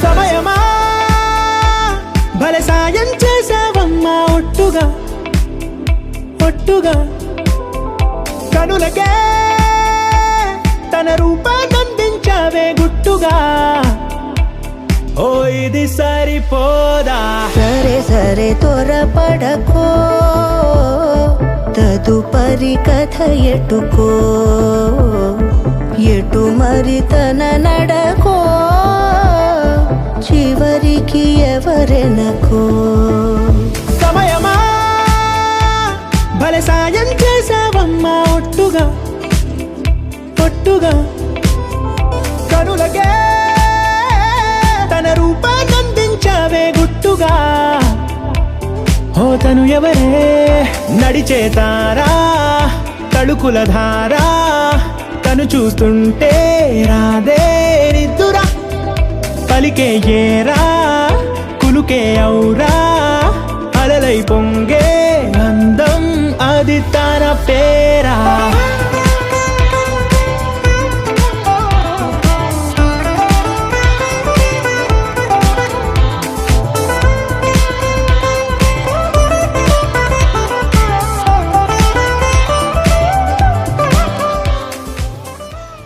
సమయమా భలే సాయం చేసావమ్మా ఒట్టుగా ఒట్టుగా కనులకే తన రూపాన్నందించావే గుట్టుగా ఓ ఇది సరిపోదా సరే సరే త్వరపడకో తదుపరి కథ ఎటుకో ఎటు మరి తన నడకో చివరికి ఎవరెనకో సమయమా భలే సాయం చేసావమ్మా ఒట్టుగా ఒట్టుగా కనులకే తన రూపాన్నందించావే గుట్టుగా ఓ తను ఎవరే నడిచే తారా తడుకుల ధారా తను చూస్తుంటే రాదే నిద్దురా పలికే ఏరా కులుకే ఔరా అలలై పొంగే అందం అది తన పేరా